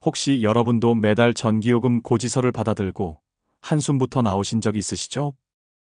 혹시 여러분도 매달 전기요금 고지서를 받아들고 한숨부터 나오신 적 있으시죠?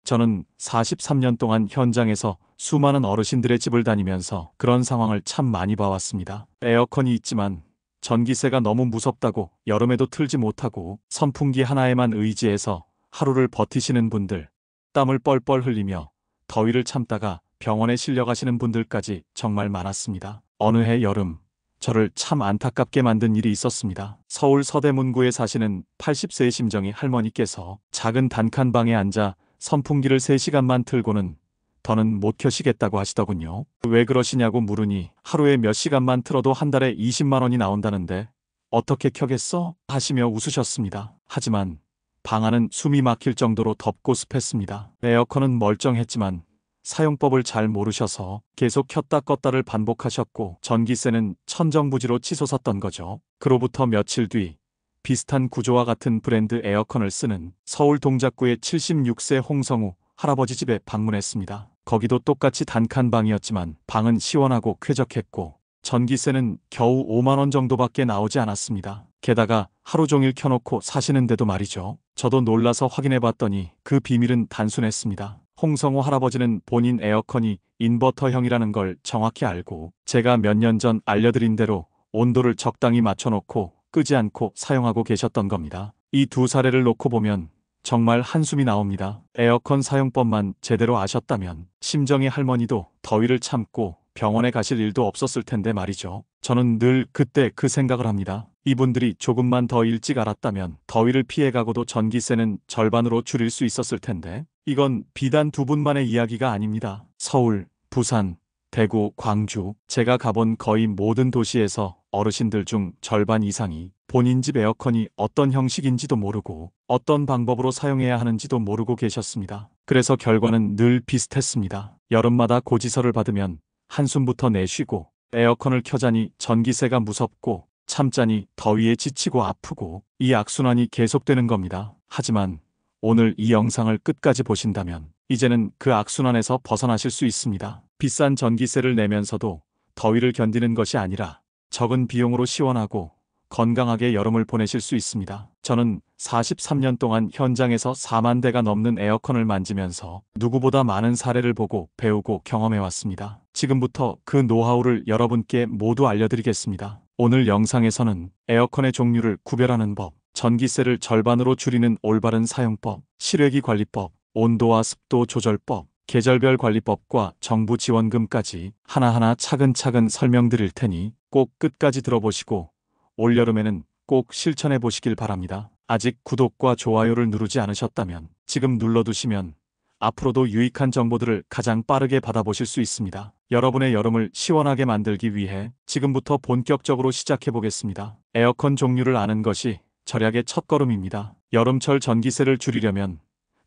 저는 43년 동안 현장에서 수많은 어르신들의 집을 다니면서 그런 상황을 참 많이 봐왔습니다. 에어컨이 있지만 전기세가 너무 무섭다고 여름에도 틀지 못하고 선풍기 하나에만 의지해서 하루를 버티시는 분들, 땀을 뻘뻘 흘리며 더위를 참다가 병원에 실려가시는 분들까지 정말 많았습니다. 어느 해 여름, 저를 참 안타깝게 만든 일이 있었습니다. 서울 서대문구에 사시는 80세의 심정이 할머니께서 작은 단칸방에 앉아 선풍기를 3시간만 틀고는 더는 못 켜시겠다고 하시더군요. 왜 그러시냐고 물으니 하루에 몇 시간만 틀어도 한 달에 20만 원이 나온다는데 어떻게 켜겠어? 하시며 웃으셨습니다. 하지만 방 안은 숨이 막힐 정도로 덥고 습했습니다. 에어컨은 멀쩡했지만 사용법을 잘 모르셔서 계속 켰다 껐다를 반복하셨고 전기세는 천정부지로 치솟았던 거죠. 그로부터 며칠 뒤 비슷한 구조와 같은 브랜드 에어컨을 쓰는 서울 동작구의 76세 홍성우 할아버지 집에 방문했습니다. 거기도 똑같이 단칸방이었지만 방은 시원하고 쾌적했고 전기세는 겨우 5만 원 정도밖에 나오지 않았습니다. 게다가 하루 종일 켜놓고 사시는데도 말이죠. 저도 놀라서 확인해봤더니 그 비밀은 단순했습니다. 홍성호 할아버지는 본인 에어컨이 인버터형이라는 걸 정확히 알고 제가 몇 년 전 알려드린 대로 온도를 적당히 맞춰놓고 끄지 않고 사용하고 계셨던 겁니다. 이 두 사례를 놓고 보면 정말 한숨이 나옵니다. 에어컨 사용법만 제대로 아셨다면 심정의 할머니도 더위를 참고 병원에 가실 일도 없었을 텐데 말이죠. 저는 늘 그때 그 생각을 합니다. 이분들이 조금만 더 일찍 알았다면 더위를 피해가고도 전기세는 절반으로 줄일 수 있었을 텐데 이건 비단 두 분만의 이야기가 아닙니다. 서울, 부산, 대구, 광주 제가 가본 거의 모든 도시에서 어르신들 중 절반 이상이 본인 집 에어컨이 어떤 형식인지도 모르고 어떤 방법으로 사용해야 하는지도 모르고 계셨습니다. 그래서 결과는 늘 비슷했습니다. 여름마다 고지서를 받으면 한숨부터 내쉬고 에어컨을 켜자니 전기세가 무섭고 참자니 더위에 지치고 아프고 이 악순환이 계속되는 겁니다. 하지만 오늘 이 영상을 끝까지 보신다면 이제는 그 악순환에서 벗어나실 수 있습니다. 비싼 전기세를 내면서도 더위를 견디는 것이 아니라 적은 비용으로 시원하고 건강하게 여름을 보내실 수 있습니다. 저는 43년 동안 현장에서 4만 대가 넘는 에어컨을 만지면서 누구보다 많은 사례를 보고 배우고 경험해왔습니다. 지금부터 그 노하우를 여러분께 모두 알려드리겠습니다. 오늘 영상에서는 에어컨의 종류를 구별하는 법, 전기세를 절반으로 줄이는 올바른 사용법, 실외기 관리법, 온도와 습도 조절법, 계절별 관리법과 정부 지원금까지 하나하나 차근차근 설명드릴 테니 꼭 끝까지 들어보시고 올여름에는 꼭 실천해 보시길 바랍니다. 아직 구독과 좋아요를 누르지 않으셨다면 지금 눌러두시면 앞으로도 유익한 정보들을 가장 빠르게 받아보실 수 있습니다. 여러분의 여름을 시원하게 만들기 위해 지금부터 본격적으로 시작해 보겠습니다. 에어컨 종류를 아는 것이 절약의 첫걸음입니다. 여름철 전기세를 줄이려면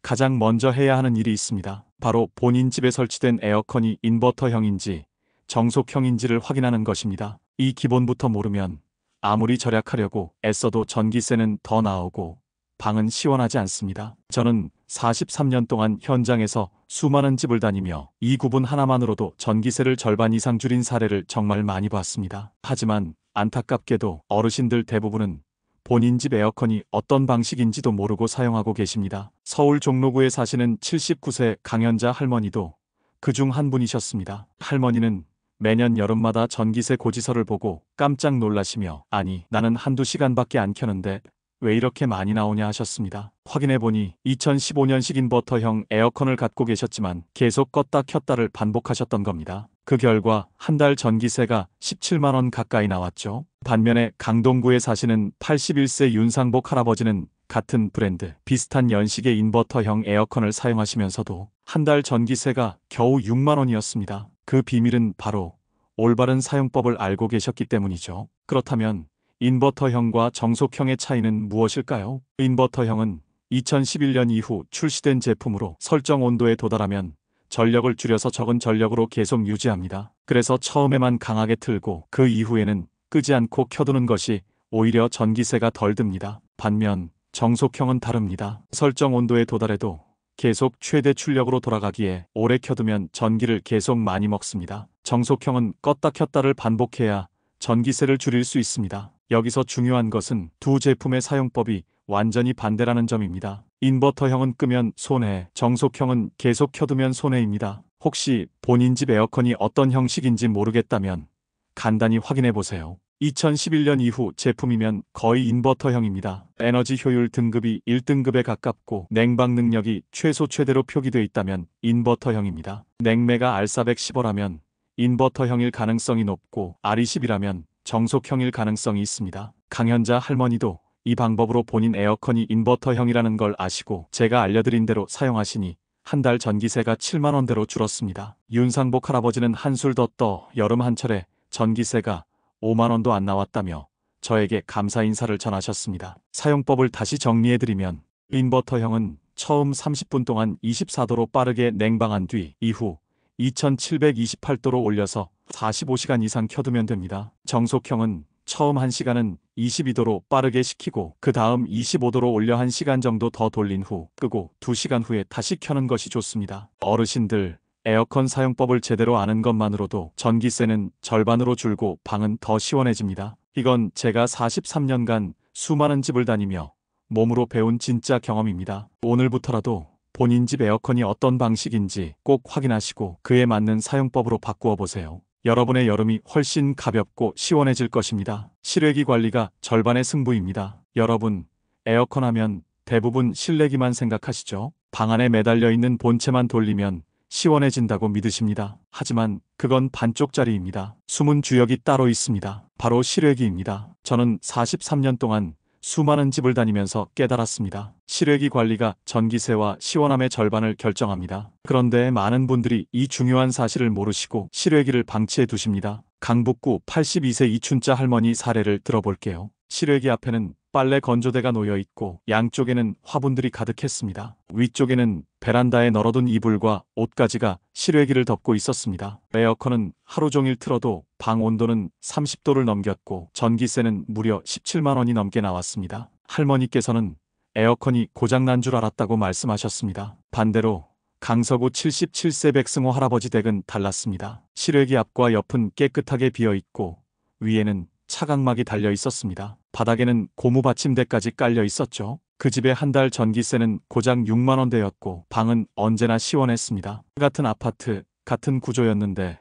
가장 먼저 해야 하는 일이 있습니다. 바로 본인 집에 설치된 에어컨이 인버터형인지 정속형인지를 확인하는 것입니다. 이 기본부터 모르면 아무리 절약하려고 애써도 전기세는 더 나오고 방은 시원하지 않습니다. 저는 43년 동안 현장에서 수많은 집을 다니며 이 구분 하나만으로도 전기세를 절반 이상 줄인 사례를 정말 많이 봤습니다. 하지만 안타깝게도 어르신들 대부분은 본인 집 에어컨이 어떤 방식인지도 모르고 사용하고 계십니다. 서울 종로구에 사시는 79세 강연자 할머니도 그중 한 분이셨습니다. 할머니는 매년 여름마다 전기세 고지서를 보고 깜짝 놀라시며 아니 나는 한두 시간밖에 안 켜는데 왜 이렇게 많이 나오냐 하셨습니다. 확인해보니 2015년식 인버터형 에어컨을 갖고 계셨지만 계속 껐다 켰다를 반복하셨던 겁니다. 그 결과 한 달 전기세가 17만 원 가까이 나왔죠. 반면에 강동구에 사시는 81세 윤상복 할아버지는 같은 브랜드, 비슷한 연식의 인버터형 에어컨을 사용하시면서도 한 달 전기세가 겨우 6만 원이었습니다. 그 비밀은 바로 올바른 사용법을 알고 계셨기 때문이죠. 그렇다면 인버터형과 정속형의 차이는 무엇일까요? 인버터형은 2011년 이후 출시된 제품으로 설정 온도에 도달하면 전력을 줄여서 적은 전력으로 계속 유지합니다. 그래서 처음에만 강하게 틀고 그 이후에는 끄지 않고 켜두는 것이 오히려 전기세가 덜 듭니다. 반면 정속형은 다릅니다. 설정 온도에 도달해도 계속 최대 출력으로 돌아가기에 오래 켜두면 전기를 계속 많이 먹습니다. 정속형은 껐다 켰다를 반복해야 전기세를 줄일 수 있습니다. 여기서 중요한 것은 두 제품의 사용법이 완전히 반대라는 점입니다. 인버터형은 끄면 손해, 정속형은 계속 켜두면 손해입니다. 혹시 본인 집 에어컨이 어떤 형식인지 모르겠다면 간단히 확인해 보세요. 2011년 이후 제품이면 거의 인버터형입니다. 에너지 효율 등급이 1등급에 가깝고 냉방 능력이 최소 최대로 표기되어 있다면 인버터형입니다. 냉매가 R410O라면 인버터형일 가능성이 높고 R20이라면 정속형일 가능성이 있습니다. 강현자 할머니도 이 방법으로 본인 에어컨이 인버터형이라는 걸 아시고 제가 알려드린 대로 사용하시니 한 달 전기세가 7만 원대로 줄었습니다. 윤상복 할아버지는 한술 더 떠 여름 한철에 전기세가 5만 원도 안 나왔다며 저에게 감사 인사를 전하셨습니다. 사용법을 다시 정리해드리면 인버터형은 처음 30분 동안 24도로 빠르게 냉방한 뒤 이후 2728도로 올려서 45시간 이상 켜두면 됩니다. 정속형은 처음 1시간은 22도로 빠르게 식히고 그 다음 25도로 올려 1시간 정도 더 돌린 후 끄고 2시간 후에 다시 켜는 것이 좋습니다. 어르신들, 에어컨 사용법을 제대로 아는 것만으로도 전기세는 절반으로 줄고 방은 더 시원해집니다. 이건 제가 43년간 수많은 집을 다니며 몸으로 배운 진짜 경험입니다. 오늘부터라도 본인 집 에어컨이 어떤 방식인지 꼭 확인하시고 그에 맞는 사용법으로 바꾸어 보세요. 여러분의 여름이 훨씬 가볍고 시원해질 것입니다. 실외기 관리가 절반의 승부입니다. 여러분, 에어컨 하면 대부분 실내기만 생각하시죠? 방 안에 매달려 있는 본체만 돌리면 시원해진다고 믿으십니다. 하지만 그건 반쪽짜리입니다. 숨은 주역이 따로 있습니다. 바로 실외기입니다. 저는 43년 동안 수많은 집을 다니면서 깨달았습니다. 실외기 관리가 전기세와 시원함의 절반을 결정합니다. 그런데 많은 분들이 이 중요한 사실을 모르시고 실외기를 방치해 두십니다. 강북구 82세 이춘자 할머니 사례를 들어볼게요. 실외기 앞에는 빨래 건조대가 놓여 있고 양쪽에는 화분들이 가득했습니다. 위쪽에는 베란다에 널어둔 이불과 옷가지가 실외기를 덮고 있었습니다. 에어컨은 하루 종일 틀어도 방 온도는 30도를 넘겼고 전기세는 무려 17만 원이 넘게 나왔습니다. 할머니께서는 에어컨이 고장난 줄 알았다고 말씀하셨습니다. 반대로 강서구 77세 백승호 할아버지 댁은 달랐습니다. 실외기 앞과 옆은 깨끗하게 비어있고 위에는 차각막이 달려 있었습니다. 바닥에는 고무 받침대까지 깔려 있었죠. 그 집의 한 달 전기세는 고작 6만 원대였고 방은 언제나 시원했습니다. 같은 아파트, 같은 구조였는데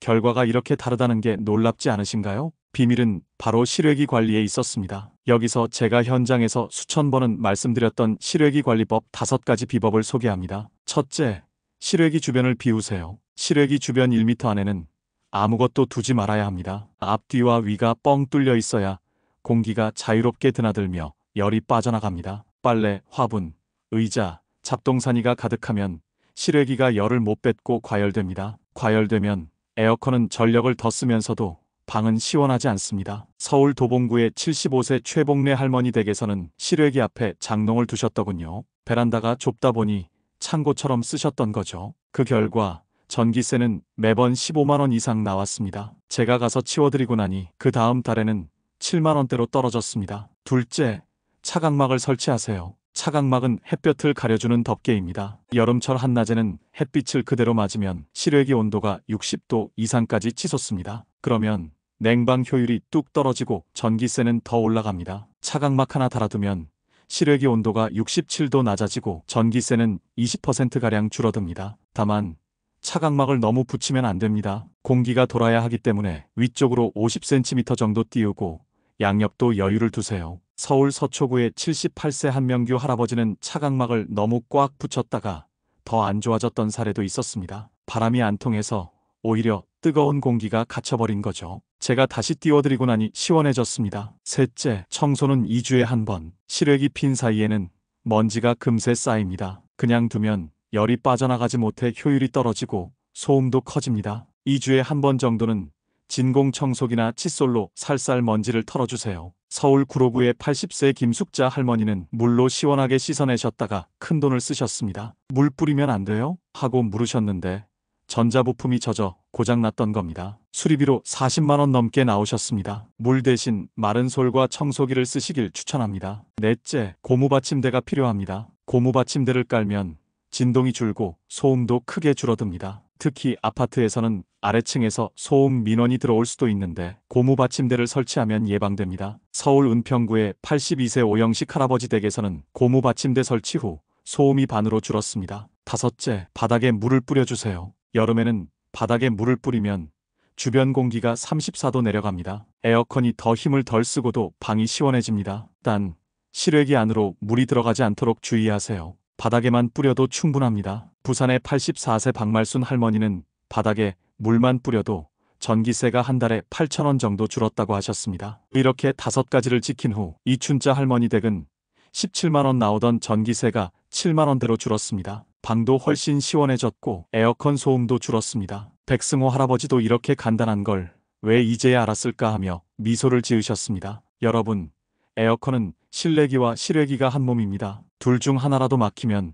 결과가 이렇게 다르다는 게 놀랍지 않으신가요? 비밀은 바로 실외기 관리에 있었습니다. 여기서 제가 현장에서 수천 번은 말씀드렸던 실외기 관리법 5가지 비법을 소개합니다. 첫째, 실외기 주변을 비우세요. 실외기 주변 1m 안에는 아무것도 두지 말아야 합니다. 앞뒤와 위가 뻥 뚫려 있어야 공기가 자유롭게 드나들며 열이 빠져나갑니다. 빨래, 화분, 의자, 잡동사니가 가득하면 실외기가 열을 못 뱉고 과열됩니다. 과열되면 에어컨은 전력을 더 쓰면서도 방은 시원하지 않습니다. 서울 도봉구의 75세 최봉래 할머니 댁에서는 실외기 앞에 장롱을 두셨더군요. 베란다가 좁다 보니 창고처럼 쓰셨던 거죠. 그 결과 전기세는 매번 15만 원 이상 나왔습니다. 제가 가서 치워드리고 나니 그 다음 달에는 7만 원대로 떨어졌습니다. 둘째, 차각막을 설치하세요. 차각막은 햇볕을 가려주는 덮개입니다. 여름철 한낮에는 햇빛을 그대로 맞으면 실외기 온도가 60도 이상까지 치솟습니다. 그러면 냉방 효율이 뚝 떨어지고 전기세는 더 올라갑니다. 차각막 하나 달아두면 실외기 온도가 67도 낮아지고 전기세는 20%가량 줄어듭니다. 다만 차각막을 너무 붙이면 안 됩니다. 공기가 돌아야 하기 때문에 위쪽으로 50cm 정도 띄우고 양옆도 여유를 두세요. 서울 서초구의 78세 한명규 할아버지는 차각막을 너무 꽉 붙였다가 더 안 좋아졌던 사례도 있었습니다. 바람이 안 통해서 오히려 뜨거운 공기가 갇혀버린 거죠. 제가 다시 띄워드리고 나니 시원해졌습니다. 셋째, 청소는 2주에 한 번. 실외기 핀 사이에는 먼지가 금세 쌓입니다. 그냥 두면 열이 빠져나가지 못해 효율이 떨어지고 소음도 커집니다. 2주에 한 번 정도는 진공 청소기나 칫솔로 살살 먼지를 털어주세요. 서울 구로구의 80세 김숙자 할머니는 물로 시원하게 씻어내셨다가 큰돈을 쓰셨습니다. 물 뿌리면 안 돼요? 하고 물으셨는데 전자부품이 젖어 고장났던 겁니다. 수리비로 40만 원 넘게 나오셨습니다. 물 대신 마른 솔과 청소기를 쓰시길 추천합니다. 넷째, 고무 받침대가 필요합니다. 고무 받침대를 깔면 진동이 줄고 소음도 크게 줄어듭니다. 특히 아파트에서는 아래층에서 소음 민원이 들어올 수도 있는데 고무 받침대를 설치하면 예방됩니다. 서울 은평구의 82세 오영식 할아버지 댁에서는 고무 받침대 설치 후 소음이 반으로 줄었습니다. 다섯째, 바닥에 물을 뿌려주세요. 여름에는 바닥에 물을 뿌리면 주변 공기가 34도 내려갑니다. 에어컨이 더 힘을 덜 쓰고도 방이 시원해집니다. 단, 실외기 안으로 물이 들어가지 않도록 주의하세요. 바닥에만 뿌려도 충분합니다. 부산의 84세 박말순 할머니는 바닥에 물만 뿌려도 전기세가 한 달에 8,000원 정도 줄었다고 하셨습니다. 이렇게 5가지를 지킨 후 이춘자 할머니 댁은 17만원 나오던 전기세가 7만원대로 줄었습니다. 방도 훨씬 시원해졌고 에어컨 소음도 줄었습니다. 백승호 할아버지도 이렇게 간단한 걸 왜 이제야 알았을까 하며 미소를 지으셨습니다. 여러분, 에어컨은 실내기와 실외기가 한 몸입니다. 둘 중 하나라도 막히면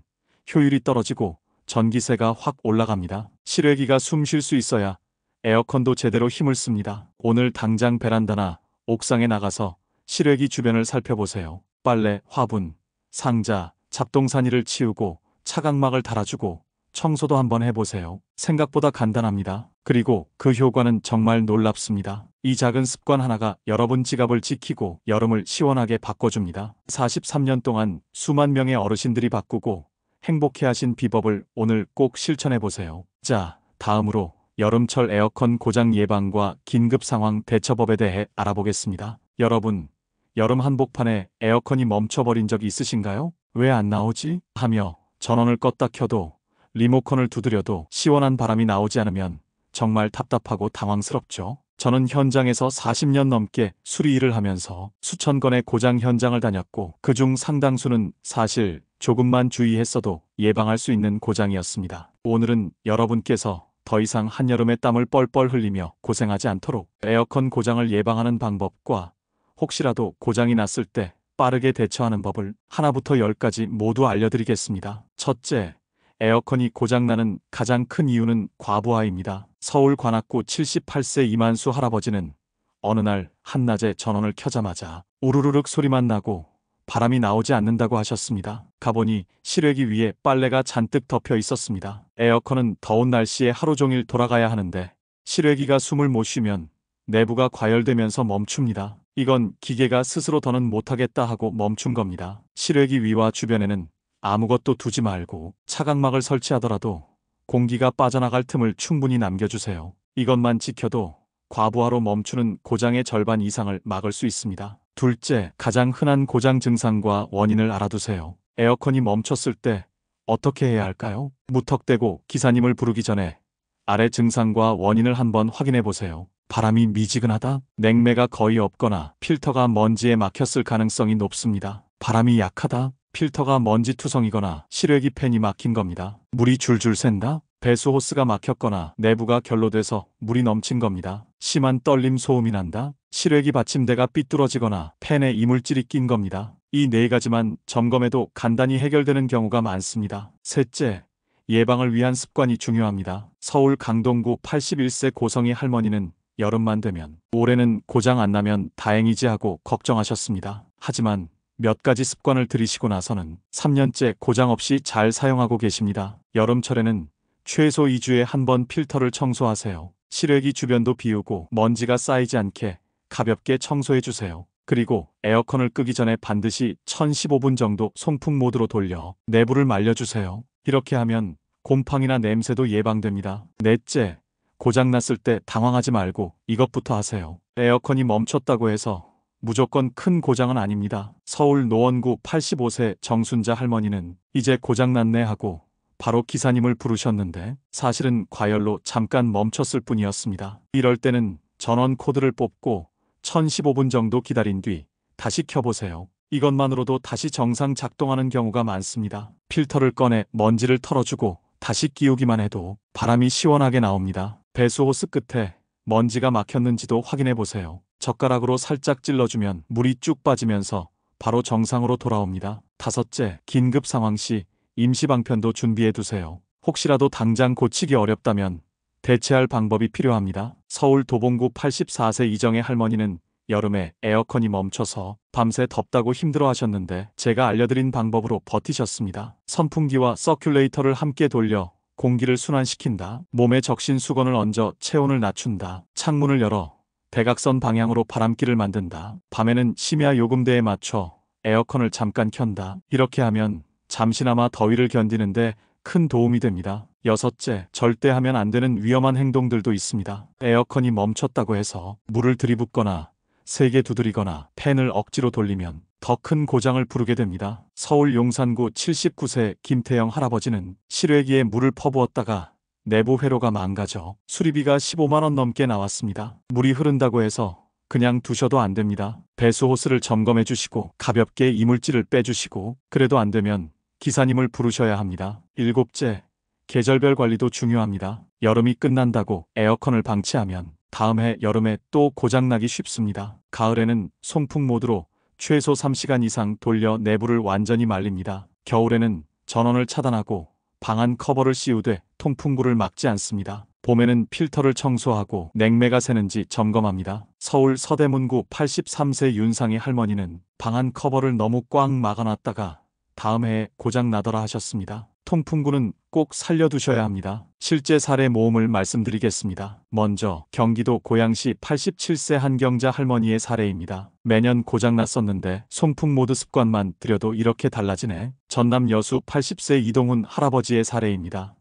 효율이 떨어지고 전기세가 확 올라갑니다. 실외기가 숨 쉴 수 있어야 에어컨도 제대로 힘을 씁니다. 오늘 당장 베란다나 옥상에 나가서 실외기 주변을 살펴보세요. 빨래, 화분, 상자, 잡동사니를 치우고 차각막을 달아주고 청소도 한번 해보세요. 생각보다 간단합니다. 그리고 그 효과는 정말 놀랍습니다. 이 작은 습관 하나가 여러분 지갑을 지키고 여름을 시원하게 바꿔줍니다. 43년 동안 수만 명의 어르신들이 바꾸고 행복해하신 비법을 오늘 꼭 실천해보세요. 자, 다음으로 여름철 에어컨 고장 예방과 긴급 상황 대처법에 대해 알아보겠습니다. 여러분, 여름 한복판에 에어컨이 멈춰버린 적이 있으신가요? 왜 안 나오지? 하며 전원을 껐다 켜도 리모컨을 두드려도 시원한 바람이 나오지 않으면 정말 답답하고 당황스럽죠. 저는 현장에서 40년 넘게 수리 일을 하면서 수천 건의 고장 현장을 다녔고 그중 상당수는 사실 조금만 주의했어도 예방할 수 있는 고장이었습니다. 오늘은 여러분께서 더 이상 한여름에 땀을 뻘뻘 흘리며 고생하지 않도록 에어컨 고장을 예방하는 방법과 혹시라도 고장이 났을 때 빠르게 대처하는 법을 하나부터 10까지 모두 알려드리겠습니다. 첫째, 에어컨이 고장나는 가장 큰 이유는 과부하입니다. 서울 관악구 78세 이만수 할아버지는 어느 날 한낮에 전원을 켜자마자 우르르륵 소리만 나고 바람이 나오지 않는다고 하셨습니다. 가보니 실외기 위에 빨래가 잔뜩 덮여 있었습니다. 에어컨은 더운 날씨에 하루 종일 돌아가야 하는데 실외기가 숨을 못 쉬면 내부가 과열되면서 멈춥니다. 이건 기계가 스스로 더는 못하겠다 하고 멈춘 겁니다. 실외기 위와 주변에는 아무것도 두지 말고 차각막을 설치하더라도 공기가 빠져나갈 틈을 충분히 남겨주세요. 이것만 지켜도 과부하로 멈추는 고장의 절반 이상을 막을 수 있습니다. 둘째, 가장 흔한 고장 증상과 원인을 알아두세요. 에어컨이 멈췄을 때 어떻게 해야 할까요? 무턱대고 기사님을 부르기 전에 아래 증상과 원인을 한번 확인해 보세요. 바람이 미지근하다? 냉매가 거의 없거나 필터가 먼지에 막혔을 가능성이 높습니다. 바람이 약하다? 필터가 먼지투성이거나 실외기 팬이 막힌 겁니다. 물이 줄줄 샌다? 배수 호스가 막혔거나 내부가 결로돼서 물이 넘친 겁니다. 심한 떨림 소음이 난다? 실외기 받침대가 삐뚤어지거나 팬에 이물질이 낀 겁니다. 이 4가지만 점검해도 간단히 해결되는 경우가 많습니다. 셋째, 예방을 위한 습관이 중요합니다. 서울 강동구 81세 고성희 할머니는 여름만 되면 올해는 고장 안 나면 다행이지 하고 걱정하셨습니다. 하지만 몇 가지 습관을 들이시고 나서는 3년째 고장 없이 잘 사용하고 계십니다. 여름철에는 최소 2주에 한 번 필터를 청소하세요. 실외기 주변도 비우고 먼지가 쌓이지 않게 가볍게 청소해주세요. 그리고 에어컨을 끄기 전에 반드시 1015분 정도 송풍 모드로 돌려 내부를 말려주세요. 이렇게 하면 곰팡이나 냄새도 예방됩니다. 넷째, 고장났을 때 당황하지 말고 이것부터 하세요. 에어컨이 멈췄다고 해서 무조건 큰 고장은 아닙니다. 서울 노원구 85세 정순자 할머니는 이제 고장났네 하고 바로 기사님을 부르셨는데 사실은 과열로 잠깐 멈췄을 뿐이었습니다. 이럴 때는 전원 코드를 뽑고 1015분 정도 기다린 뒤 다시 켜보세요. 이것만으로도 다시 정상 작동하는 경우가 많습니다. 필터를 꺼내 먼지를 털어주고 다시 끼우기만 해도 바람이 시원하게 나옵니다. 배수 호스 끝에 먼지가 막혔는지도 확인해 보세요. 젓가락으로 살짝 찔러주면 물이 쭉 빠지면서 바로 정상으로 돌아옵니다. 다섯째, 긴급 상황 시 임시방편도 준비해 두세요. 혹시라도 당장 고치기 어렵다면 대체할 방법이 필요합니다. 서울 도봉구 84세 이정혜 할머니는 여름에 에어컨이 멈춰서 밤새 덥다고 힘들어 하셨는데 제가 알려드린 방법으로 버티셨습니다. 선풍기와 서큘레이터를 함께 돌려 공기를 순환시킨다. 몸에 적신 수건을 얹어 체온을 낮춘다. 창문을 열어 대각선 방향으로 바람길을 만든다. 밤에는 심야 요금대에 맞춰 에어컨을 잠깐 켠다. 이렇게 하면 잠시나마 더위를 견디는데 큰 도움이 됩니다. 여섯째, 절대 하면 안 되는 위험한 행동들도 있습니다. 에어컨이 멈췄다고 해서 물을 들이붓거나 세게 두드리거나 팬을 억지로 돌리면 더 큰 고장을 부르게 됩니다. 서울 용산구 79세 김태영 할아버지는 실외기에 물을 퍼부었다가 내부 회로가 망가져 수리비가 15만 원 넘게 나왔습니다. 물이 흐른다고 해서 그냥 두셔도 안 됩니다. 배수 호스를 점검해 주시고 가볍게 이물질을 빼주시고 그래도 안 되면 기사님을 부르셔야 합니다. 일곱째, 계절별 관리도 중요합니다. 여름이 끝난다고 에어컨을 방치하면 다음 해 여름에 또 고장나기 쉽습니다. 가을에는 송풍 모드로 최소 3시간 이상 돌려 내부를 완전히 말립니다. 겨울에는 전원을 차단하고 방안 커버를 씌우되 통풍구를 막지 않습니다. 봄에는 필터를 청소하고 냉매가 새는지 점검합니다. 서울 서대문구 83세 윤상희 할머니는 방안 커버를 너무 꽉 막아놨다가 다음 해에 고장 나더라 하셨습니다. 통풍구는 꼭 살려두셔야 합니다. 실제 사례 모음을 말씀드리겠습니다. 먼저 경기도 고양시 87세 한경자 할머니의 사례입니다. 매년 고장났었는데 송풍 모드 습관만 들여도 이렇게 달라지네. 전남 여수 80세 이동훈 할아버지의 사례입니다.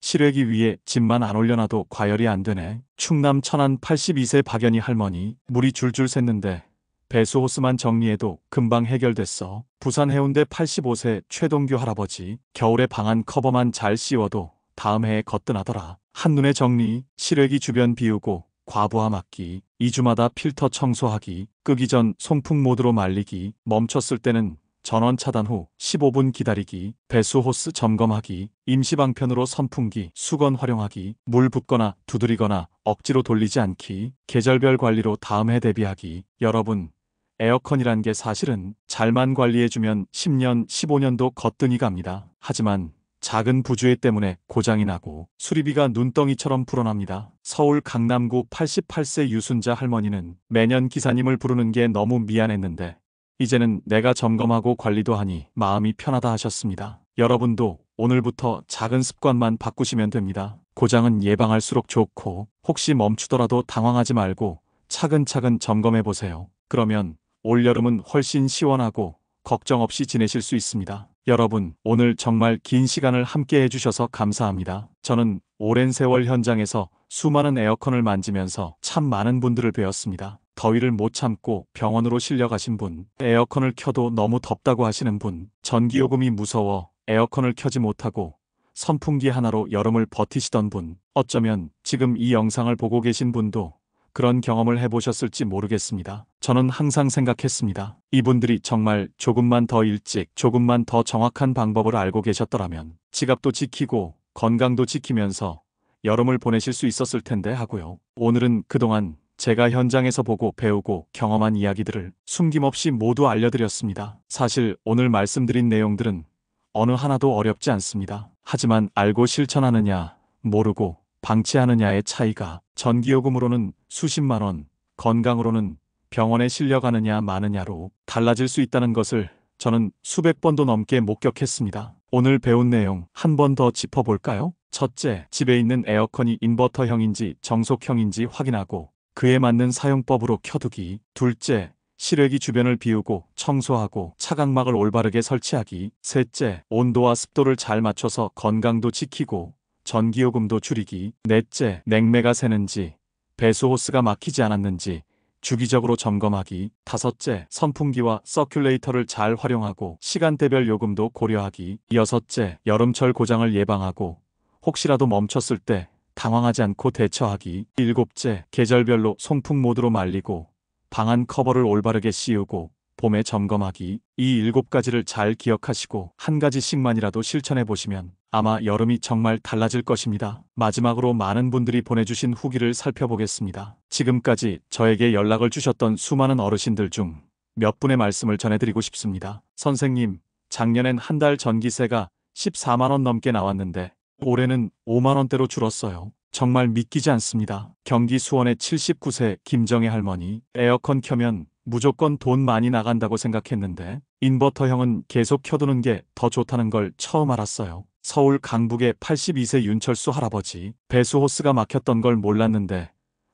실외기 위에 짐만 안 올려놔도 과열이 안 되네. 충남 천안 82세 박연희 할머니, 물이 줄줄 샜는데 배수 호스만 정리해도 금방 해결됐어. 부산 해운대 85세 최동규 할아버지, 겨울에 방안 커버만 잘 씌워도 다음 해에 거뜬하더라. 한눈에 정리, 실외기 주변 비우고 과부하 막기, 2주마다 필터 청소하기, 끄기 전 송풍 모드로 말리기, 멈췄을 때는 전원 차단 후 15분 기다리기, 배수 호스 점검하기, 임시 방편으로 선풍기, 수건 활용하기, 물 붓거나 두드리거나 억지로 돌리지 않기, 계절별 관리로 다음 해 대비하기. 여러분, 에어컨이란 게 사실은 잘만 관리해주면 10년, 15년도 거뜬히 갑니다. 하지만 작은 부주의 때문에 고장이 나고 수리비가 눈덩이처럼 불어납니다. 서울 강남구 88세 유순자 할머니는 매년 기사님을 부르는 게 너무 미안했는데 이제는 내가 점검하고 관리도 하니 마음이 편하다 하셨습니다. 여러분도 오늘부터 작은 습관만 바꾸시면 됩니다. 고장은 예방할수록 좋고 혹시 멈추더라도 당황하지 말고 차근차근 점검해 보세요. 그러면 올여름은 훨씬 시원하고 걱정 없이 지내실 수 있습니다. 여러분, 오늘 정말 긴 시간을 함께 해주셔서 감사합니다. 저는 오랜 세월 현장에서 수많은 에어컨을 만지면서 참 많은 분들을 배웠습니다. 더위를 못 참고 병원으로 실려가신 분, 에어컨을 켜도 너무 덥다고 하시는 분, 전기요금이 무서워 에어컨을 켜지 못하고 선풍기 하나로 여름을 버티시던 분, 어쩌면 지금 이 영상을 보고 계신 분도 그런 경험을 해보셨을지 모르겠습니다. 저는 항상 생각했습니다. 이분들이 정말 조금만 더 일찍, 조금만 더 정확한 방법을 알고 계셨더라면 지갑도 지키고 건강도 지키면서 여름을 보내실 수 있었을 텐데 하고요. 오늘은 그동안 제가 현장에서 보고 배우고 경험한 이야기들을 숨김없이 모두 알려드렸습니다. 사실 오늘 말씀드린 내용들은 어느 하나도 어렵지 않습니다. 하지만 알고 실천하느냐, 모르고 방치하느냐의 차이가 전기요금으로는 수십만 원, 건강으로는 병원에 실려가느냐 마느냐로 달라질 수 있다는 것을 저는 수백 번도 넘게 목격했습니다. 오늘 배운 내용 한 번 더 짚어볼까요? 첫째, 집에 있는 에어컨이 인버터형인지 정속형인지 확인하고 그에 맞는 사용법으로 켜두기. 둘째, 실외기 주변을 비우고 청소하고 차각막을 올바르게 설치하기. 셋째, 온도와 습도를 잘 맞춰서 건강도 지키고 전기요금도 줄이기. 넷째, 냉매가 새는지 배수 호스가 막히지 않았는지 주기적으로 점검하기. 다섯째, 선풍기와 서큘레이터를 잘 활용하고 시간대별 요금도 고려하기. 여섯째, 여름철 고장을 예방하고 혹시라도 멈췄을 때 당황하지 않고 대처하기. 일곱째, 계절별로 송풍 모드로 말리고 방안 커버를 올바르게 씌우고 봄에 점검하기. 이 7가지를 잘 기억하시고 한 가지씩만이라도 실천해 보시면 아마 여름이 정말 달라질 것입니다. 마지막으로 많은 분들이 보내주신 후기를 살펴보겠습니다. 지금까지 저에게 연락을 주셨던 수많은 어르신들 중 몇 분의 말씀을 전해드리고 싶습니다. 선생님, 작년엔 한 달 전기세가 14만 원 넘게 나왔는데 올해는 5만 원대로 줄었어요. 정말 믿기지 않습니다. 경기 수원의 79세 김정혜 할머니, 에어컨 켜면 무조건 돈 많이 나간다고 생각했는데 인버터형은 계속 켜두는 게 더 좋다는 걸 처음 알았어요. 서울 강북의 82세 윤철수 할아버지. 배수 호스가 막혔던 걸 몰랐는데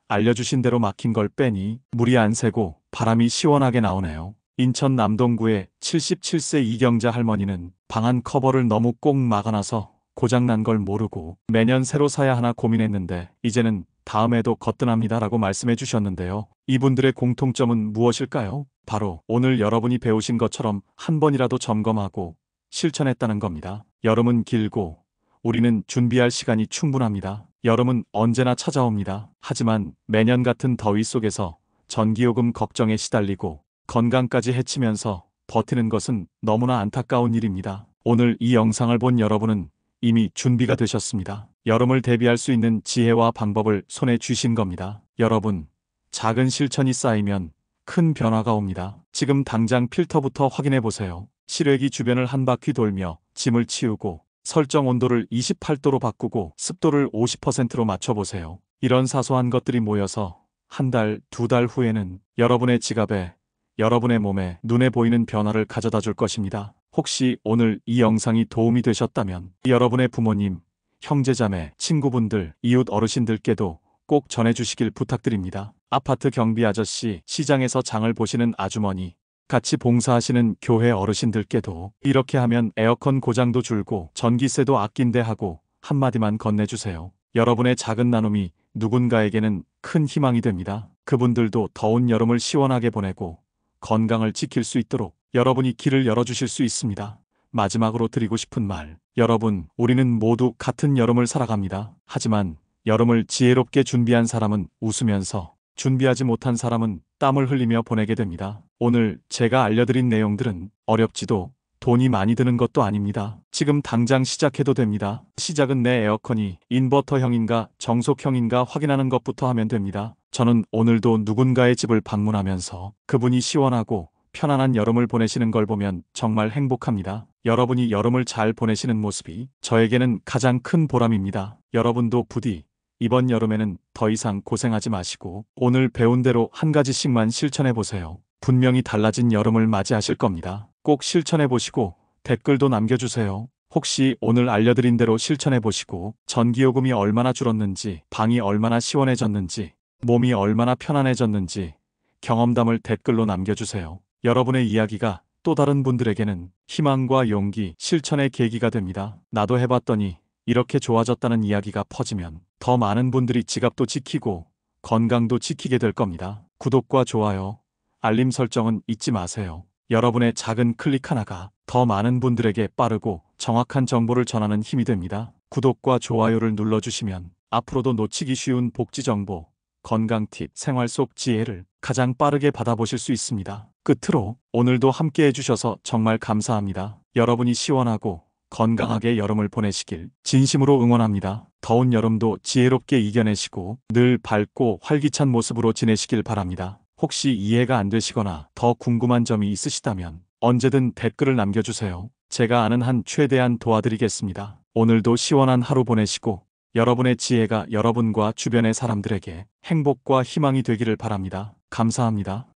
알려주신 대로 막힌 걸 빼니 물이 안 새고 바람이 시원하게 나오네요. 인천 남동구의 77세 이경자 할머니는 방안 커버를 너무 꼭 막아놔서 고장난 걸 모르고 매년 새로 사야 하나 고민했는데 이제는 다음에도 거뜬합니다라고 말씀해 주셨는데요. 이분들의 공통점은 무엇일까요? 바로 오늘 여러분이 배우신 것처럼 한 번이라도 점검하고 실천했다는 겁니다. 여름은 길고 우리는 준비할 시간이 충분합니다. 여름은 언제나 찾아옵니다. 하지만 매년 같은 더위 속에서 전기요금 걱정에 시달리고 건강까지 해치면서 버티는 것은 너무나 안타까운 일입니다. 오늘 이 영상을 본 여러분은 이미 준비가 되셨습니다. 여름을 대비할 수 있는 지혜와 방법을 손에 쥐신 겁니다. 여러분, 작은 실천이 쌓이면 큰 변화가 옵니다. 지금 당장 필터부터 확인해 보세요. 실외기 주변을 한 바퀴 돌며 짐을 치우고 설정 온도를 28도로 바꾸고 습도를 50%로 맞춰보세요. 이런 사소한 것들이 모여서 한 달, 두 달 후에는 여러분의 지갑에, 여러분의 몸에 눈에 보이는 변화를 가져다 줄 것입니다. 혹시 오늘 이 영상이 도움이 되셨다면 여러분의 부모님, 형제자매, 친구분들, 이웃 어르신들께도 꼭 전해주시길 부탁드립니다. 아파트 경비 아저씨, 시장에서 장을 보시는 아주머니, 같이 봉사하시는 교회 어르신들께도 이렇게 하면 에어컨 고장도 줄고 전기세도 아낀대 하고 한마디만 건네주세요. 여러분의 작은 나눔이 누군가에게는 큰 희망이 됩니다. 그분들도 더운 여름을 시원하게 보내고 건강을 지킬 수 있도록 여러분이 길을 열어주실 수 있습니다. 마지막으로 드리고 싶은 말. 여러분, 우리는 모두 같은 여름을 살아갑니다. 하지만 여름을 지혜롭게 준비한 사람은 웃으면서 준비하지 못한 사람은 땀을 흘리며 보내게 됩니다. 오늘 제가 알려드린 내용들은 어렵지도 돈이 많이 드는 것도 아닙니다. 지금 당장 시작해도 됩니다. 시작은 내 에어컨이 인버터형인가 정속형인가 확인하는 것부터 하면 됩니다. 저는 오늘도 누군가의 집을 방문하면서 그분이 시원하고 편안한 여름을 보내시는 걸 보면 정말 행복합니다. 여러분이 여름을 잘 보내시는 모습이 저에게는 가장 큰 보람입니다. 여러분도 부디 이번 여름에는 더 이상 고생하지 마시고 오늘 배운 대로 한 가지씩만 실천해 보세요. 분명히 달라진 여름을 맞이하실 겁니다. 꼭 실천해 보시고 댓글도 남겨주세요. 혹시 오늘 알려드린 대로 실천해 보시고 전기요금이 얼마나 줄었는지, 방이 얼마나 시원해졌는지, 몸이 얼마나 편안해졌는지 경험담을 댓글로 남겨주세요. 여러분의 이야기가 또 다른 분들에게는 희망과 용기, 실천의 계기가 됩니다. 나도 해봤더니 이렇게 좋아졌다는 이야기가 퍼지면 더 많은 분들이 지갑도 지키고 건강도 지키게 될 겁니다. 구독과 좋아요, 알림 설정은 잊지 마세요. 여러분의 작은 클릭 하나가 더 많은 분들에게 빠르고 정확한 정보를 전하는 힘이 됩니다. 구독과 좋아요를 눌러주시면 앞으로도 놓치기 쉬운 복지 정보, 건강 팁, 생활 속 지혜를 가장 빠르게 받아보실 수 있습니다. 끝으로 오늘도 함께 해주셔서 정말 감사합니다. 여러분이 시원하고 건강하게 여름을 보내시길 진심으로 응원합니다. 더운 여름도 지혜롭게 이겨내시고 늘 밝고 활기찬 모습으로 지내시길 바랍니다. 혹시 이해가 안 되시거나 더 궁금한 점이 있으시다면 언제든 댓글을 남겨주세요. 제가 아는 한 최대한 도와드리겠습니다. 오늘도 시원한 하루 보내시고 여러분의 지혜가 여러분과 주변의 사람들에게 행복과 희망이 되기를 바랍니다. 감사합니다.